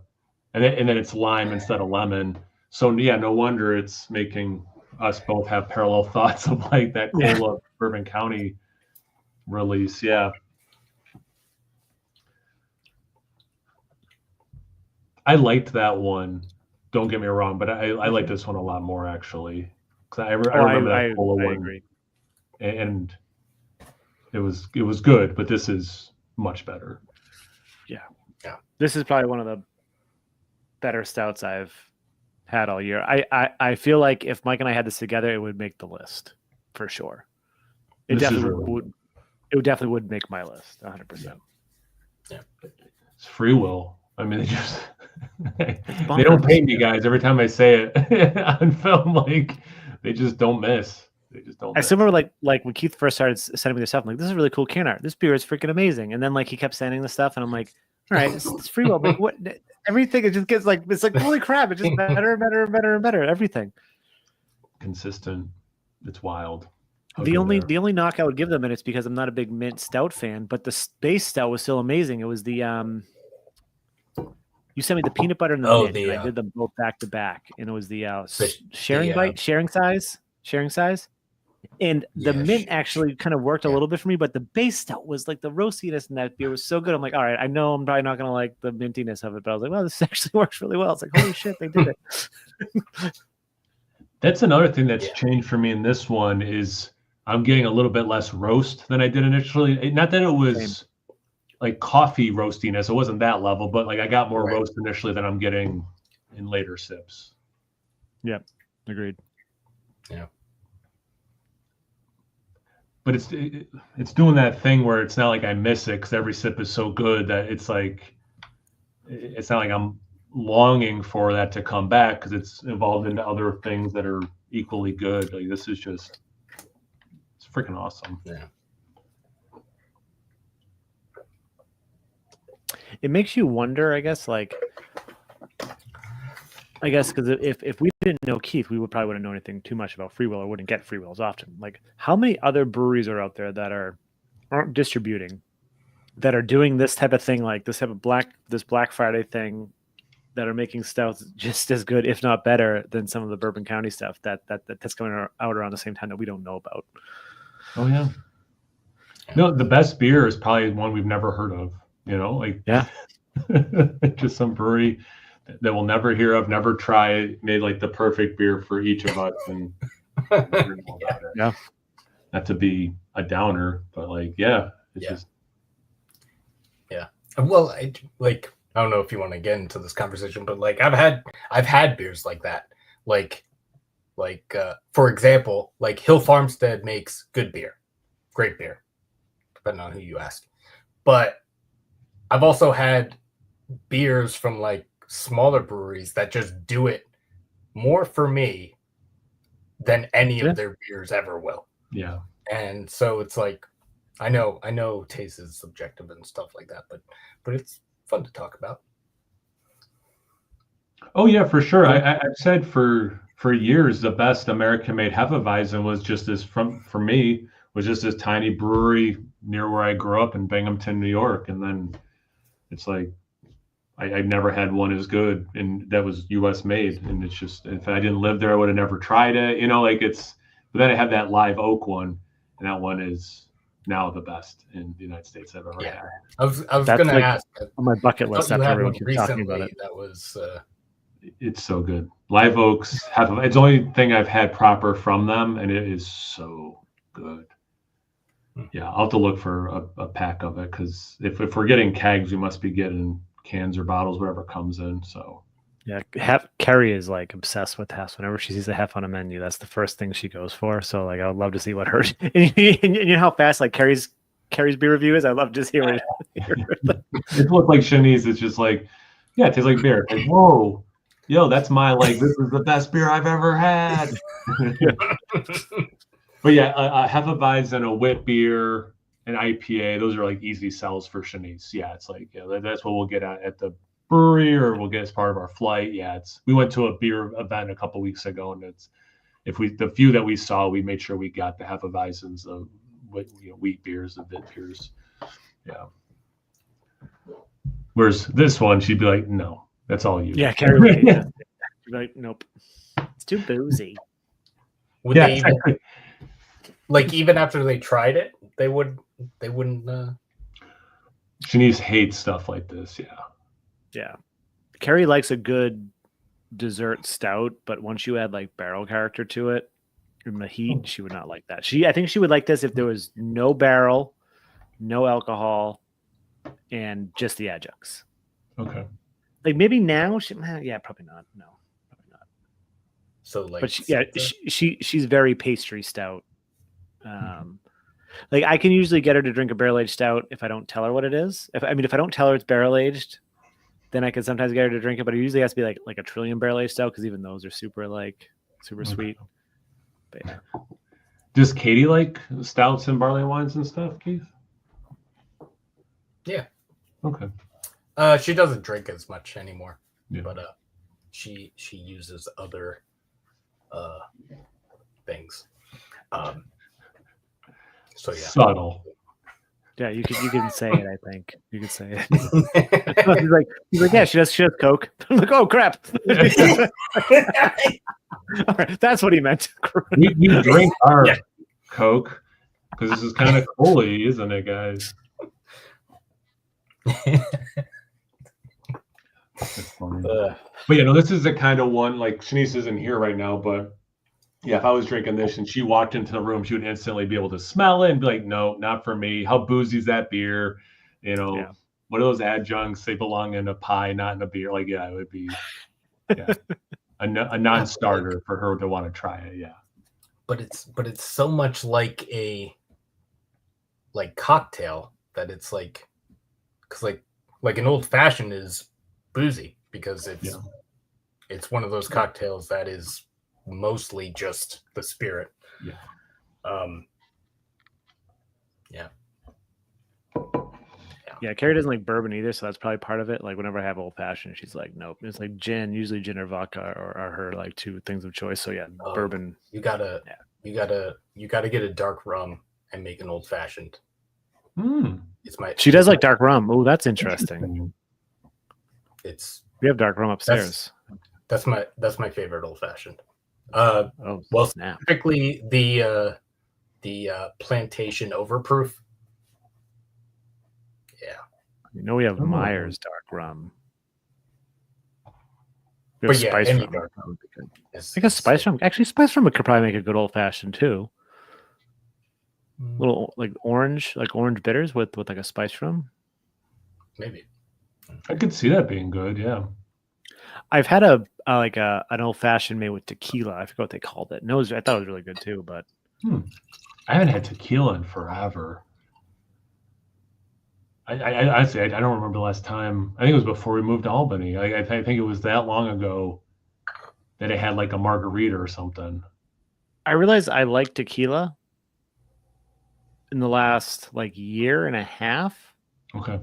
and then it's lime instead of lemon. So no wonder it's making us both have parallel thoughts of like that cola Bourbon County release. Yeah. I liked that one. Don't get me wrong, but I like this one a lot more actually. Because I remember that cola one, agree. And it was good, but this is much better. Yeah. This is probably one of the better stouts I've had all year. I feel like if Mike and I had this together, it would make the list for sure. It definitely would make my list 100%. Yeah. It's free will. I mean, they don't pay me, guys. Every time I say it on film, like they just don't miss. They just don't. I still remember like when Keith first started sending me this stuff, I'm like, this is really cool can art. This beer is freaking amazing. And then like he kept sending the stuff, and I'm like, all right, it's free will. Like what? Everything it just gets like it's like holy crap! It's just better and better and better and better. Everything consistent. It's wild. The only knock I would give them, and it's because I'm not a big mint stout fan, but the base stout was still amazing. It was the you sent me the peanut butter and the mint, and I did them both back to back, and it was the sharing size. And the mint actually kind of worked a little bit for me, but the base stout was like the roastiness in that beer was so good. I'm like, all right, I know I'm probably not going to like the mintiness of it, but I was like, well, this actually works really well. It's like, holy shit, they did it. That's another thing that's changed for me in this one is I'm getting a little bit less roast than I did initially. Not that it was like coffee roastiness. It wasn't that level, but like I got more roast initially than I'm getting in later sips. Yeah, agreed. Yeah. But it's doing that thing where it's not like I miss it because every sip is so good that it's like it's not like I'm longing for that to come back because it's evolved into other things that are equally good. Like this is just it's freaking awesome. Yeah. It makes you wonder, I guess, because if we didn't know Keith, we probably wouldn't know anything too much about Free Will or wouldn't get Free Wills often. Like, how many other breweries are out there that aren't distributing, that are doing this type of thing, like this type of Black Friday thing, that are making stouts just as good, if not better, than some of the Bourbon County stuff that's coming out around the same time that we don't know about. Oh yeah. No, the best beer is probably one we've never heard of. You know, like just some brewery that we'll never hear of, never try, made like the perfect beer for each of us, and not to be a downer, but like just well, I don't know if you want to get into this conversation, but like I've had beers like that, like for example, like Hill Farmstead makes good beer, great beer, depending on who you ask, but I've also had beers from like smaller breweries that just do it more for me than any of their beers ever will. Yeah. And so it's like, I know taste is subjective and stuff like that, but it's fun to talk about. Oh yeah, for sure. I've said for years the best American made Hefeweizen was just this for me was just this tiny brewery near where I grew up in Binghamton, New York, and then it's like I've never had one as good, and that was U.S. made. And it's just, if I didn't live there, I would have never tried it. You know, like it's. But then I have that Live Oak one, and that one is now the best in the United States I've ever had. I was going to ask on my bucket list after everyone keeps talking about it. That was. It's so good. Live Oaks it's the only thing I've had proper from them, and it is so good. Yeah, I'll have to look for a pack of it because if we're getting kegs, we must be getting cans or bottles, whatever comes in. So yeah, Carrie is like obsessed with Hef. Whenever she sees a Hef on a menu, that's the first thing she goes for. So like, I would love to see what her and you know how fast like Carrie's beer review is. I love to hear it. It looks like Shanice. It's just like, yeah, it tastes like beer. Like, whoa, yo, that's my like. This is the best beer I've ever had. But yeah, a Hefeweizen, a wit beer, an IPA, those are like easy sells for Shanice. Yeah, it's like that's what we'll get at the brewery, or we'll get as part of our flight. Yeah, we went to a beer event a couple weeks ago, and the few that we saw, we made sure we got the Hefeweizens, the wheat beers, the bit beers. Yeah. Whereas this one, she'd be like, no, that's all you. Yeah, Carrie would hate it. She'd be like, nope, it's too boozy. Would they even? Like even after they tried it, they wouldn't. Shanice hates stuff like this. Yeah. Carrie likes a good dessert stout, but once you add like barrel character to it in the heat, she would not like that. I think she would like this if there was no barrel, no alcohol, and just the adjuncts. Okay. Like maybe now, probably not. No, probably not. So like, But she's very pastry stout. Like I can usually get her to drink a barrel aged stout if I don't tell her what it is. If I don't tell her it's barrel aged, then I can sometimes get her to drink it. But it usually has to be like a Trillium barrel aged stout because even those are super sweet. But yeah. Does Katie like stouts and barley wines and stuff, Keith? Yeah. Okay. She doesn't drink as much anymore, but she uses other things. So yeah. Subtle. Yeah, you can say it. I think you can say it. he's like, yeah, she does Coke. I'm like, oh crap. All right, that's what he meant. we drink our Coke because this is kind of coolly, isn't it, guys? That's funny. But this is the kind of one, like Shanice isn't here right now, but yeah, if I was drinking this and she walked into the room, she would instantly be able to smell it and be like, no, not for me. How boozy is that beer? What are those adjuncts? They belong in a pie, not in a beer. Like, yeah, it would be a non-starter for her to want to try it. Yeah. But it's so much like a cocktail that it's like, because like an old fashioned is boozy because it's one of those cocktails that is mostly just the spirit. Carrie doesn't like bourbon either, so that's probably part of it. Like whenever I have old fashioned, she's like, nope. It's like gin, usually gin or vodka are her like two things of choice. So bourbon. You gotta get a dark rum and make an old fashioned. She does like dark rum. Oh, that's interesting. We have dark rum upstairs. That's my favorite old fashioned. Snap. Typically the plantation overproof. Yeah. We have Myers dark rum. We But have spice rum. dark rum. I guess spice rum. Actually, spice rum could probably make a good old fashioned too. Little like orange bitters with like a spice rum. Maybe. I could see that being good. Yeah. I've had an old fashioned made with tequila. I forgot what they called it. No, I thought it was really good too. But I haven't had tequila in forever. I don't remember the last time. I think it was before we moved to Albany. I think it was that long ago that it had like a margarita or something. I realized I like tequila in the last like year and a half. Okay.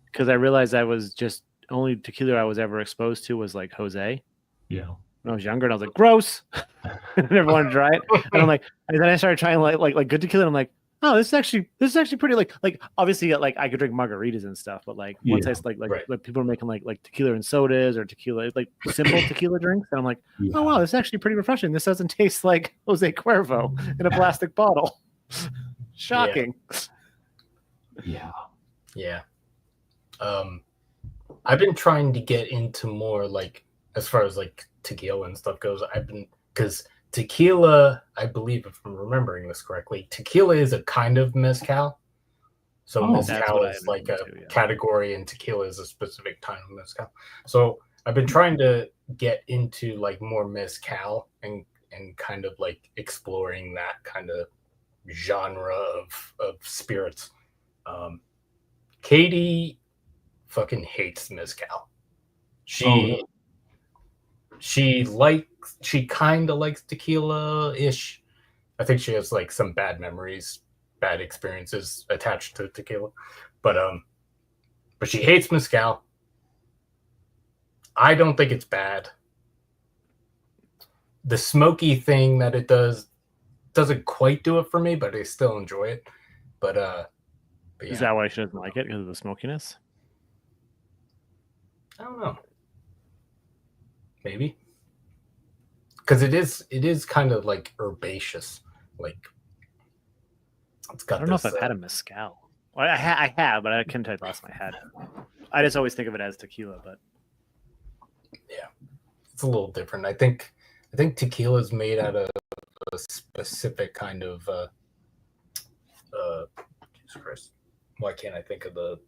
Because I realized I was just only tequila I was ever exposed to was like Jose. Yeah. When I was younger, and I was like, gross. I never wanted to try it. And I'm like, and then I started trying like good tequila. And I'm like, oh, this is actually pretty like obviously like I could drink margaritas and stuff, but like once I like people are making like tequila and sodas or tequila like simple tequila drinks, and I'm like, oh wow, this is actually pretty refreshing. This doesn't taste like Jose Cuervo in a plastic bottle. Shocking. Yeah. I've been trying to get into more like as far as like tequila and stuff goes. Because tequila, I believe, if I'm remembering this correctly, tequila is a kind of mezcal. So mezcal is like a category, and tequila is a specific kind of mezcal. So I've been trying to get into like more mezcal and kind of like exploring that kind of genre of spirits. Katie fucking hates mezcal. She kind of likes tequila-ish. I think she has like some bad memories, bad experiences attached to tequila. But she hates mezcal. I don't think it's bad. The smoky thing that it doesn't quite do it for me, but I still enjoy it. But is that why she doesn't like it, because of the smokiness? I don't know. Maybe. Because it is kind of like herbaceous. Like it's got. I don't know if I've had a mezcal. Well, I have, but I couldn't tell you the last time I had. I just always think of it as tequila, but yeah, it's a little different. I think tequila is made out of a specific kind of. Jesus Christ! Why can't I think of the?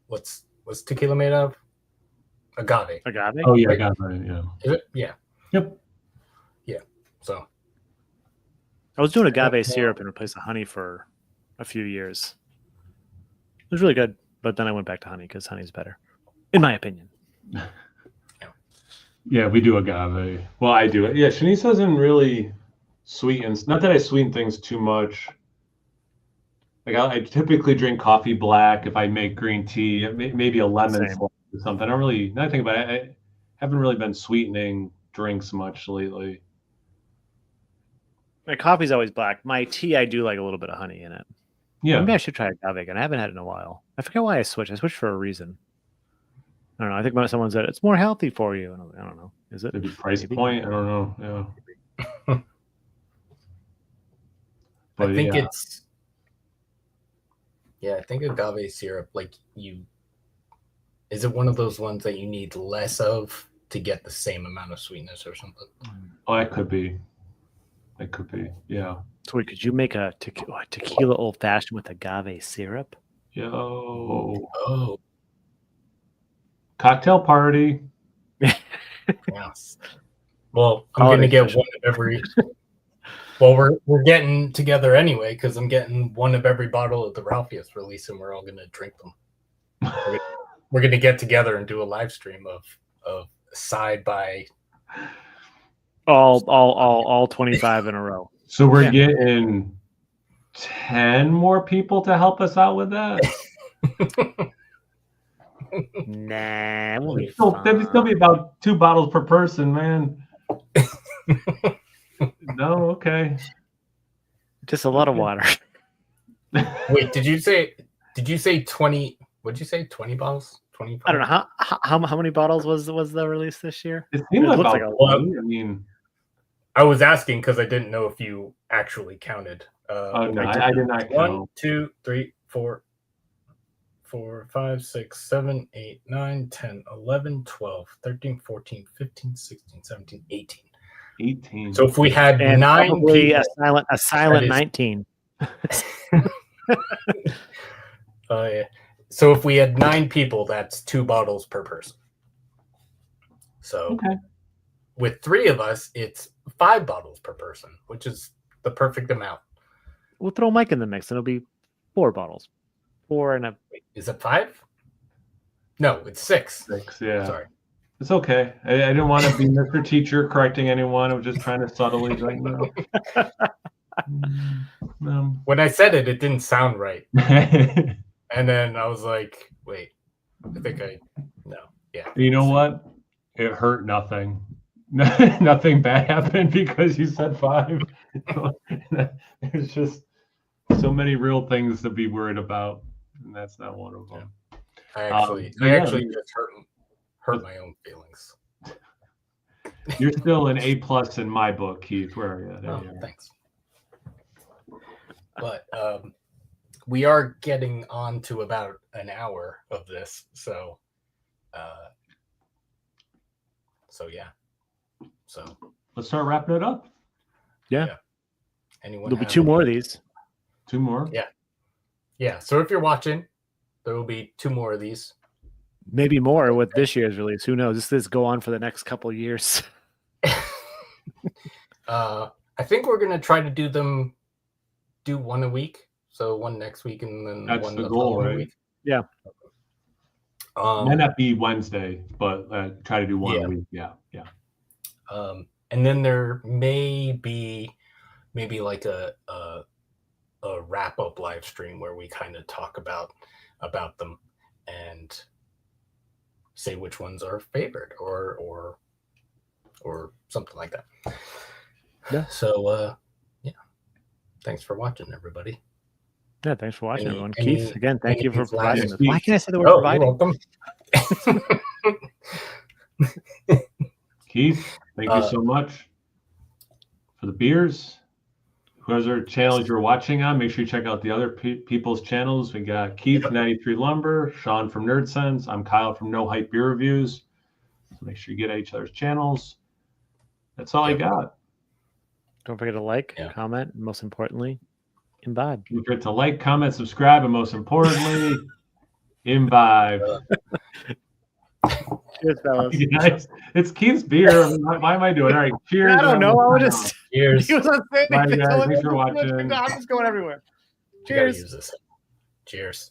What's tequila made of? Agave. Agave? Oh yeah, agave. Yeah. Is it? Yeah. Yep. So I was doing agave syrup in place of honey for a few years. It was really good, but then I went back to honey because honey's better, in my opinion. Yeah, we do agave. Well, I do it. Yeah, Shanice doesn't really sweeten. Not that I sweeten things too much. Like I typically drink coffee black if I make green tea, maybe a lemon Same. slice or something. I don't really. Now I think about it, I haven't really been sweetening drinks much lately. My coffee's always black. My tea, I do like a little bit of honey in it. Yeah, Maybe I should try agave again. I haven't had it in a while. I forget why I switched. I switched for a reason. I don't know. I think someone said it's more healthy for you. And I don't know. Is it? maybe price Maybe. point. I don't know. Yeah. But I think yeah. it's. Yeah, I think agave syrup, like is it one of those ones that you need less of to get the same amount of sweetness or something? Oh, it could be. It could be. Yeah. So wait, could you make a tequila old fashioned with agave syrup? Yo. Oh, Cocktail party. yes. Well, I'm Holiday gonna get special. one of every. Well, we're getting together anyway because I'm getting one of every bottle of the Ralphius release, and we're all gonna drink them. We're gonna get together and do a live stream of side by. All 25 in a row. So we're Yeah. getting 10 more people to help us out with that. Nah, we'll be That'd still be about 2 bottles per person, man. No, okay. just a lot of water. Wait, did you say 20? What'd you say? 20 bottles? 25? I don't know how many bottles was the release this year. It seemed It like looks about like a 20. I mean, I was asking because I didn't know if you actually counted. no, I did not count. 1, 2, 3, 4, 5, 6, 7, 8, 9, 10, 11, 12, 13, 14, 15, 16, 17, 18. 18. So if we had And 9 probably people, a silent is- 19. yeah. So if we had 9 people, that's 2 bottles per person. So Okay. with 3 of us, it's 5 bottles per person, which is the perfect amount. We'll throw Mike in the mix, and it'll be 4 bottles. 4 and a. Wait, is it 5? No, it's 6. 6, yeah. Sorry. It's okay. I didn't want to be Mr. Teacher correcting anyone. I was just trying to subtly like, no. When I said it, it didn't sound right. And then I was like, wait, I think no. Yeah. You know what? It hurt nothing. Nothing bad happened because you said 5. There's just so many real things to be worried about, and that's not one of them. I actually just hurt my own feelings. You're still an A+ in my book, Keith. Where are you? There you are. Thanks. But we are getting on to about an hour of this, so yeah. So Let's start wrapping it up. Yeah. Anyone? There'll be have 2 any- more of these. 2 more. Yeah. So if you're watching, there will be 2 more of these. Maybe more with this year's release. Who knows? This go on for the next couple of years. I think we're gonna try to do one a week. So one next week and then That's one the the goal, following right? week. Yeah. Might not be Wednesday, but try to do one a week. Yeah. And then there may be maybe like a wrap up live stream where we kind of talk about them and say which ones are favored or something like that. Yeah. So yeah. Thanks for watching, everybody. Yeah, thanks for watching, Any- everyone. any- Keith, again, thank you for anything providing last this. Why can't I say the word Oh, providing? you're welcome. Keith, thank you so much for the beers. Whoever channels you're watching on, make sure you check out the other people's channels. We got Keith from 93 Lumber, Shaun from Nerd Sense. I'm Kyle from No Hype Beer Reviews. So make sure you get at each other's channels. That's all I got. Don't forget to like, Yeah. comment, and most importantly, imbibe. Don't forget to like, comment, subscribe, and most importantly, imbibe. Cheers, fellas. Guys, it's Keith's beer. Why am I doing? All right, cheers. I don't know. I was just. Cheers. He was on saying Bye, anything. guys. So Thanks for I'm watching. just going everywhere. I gotta Cheers. use this. Cheers.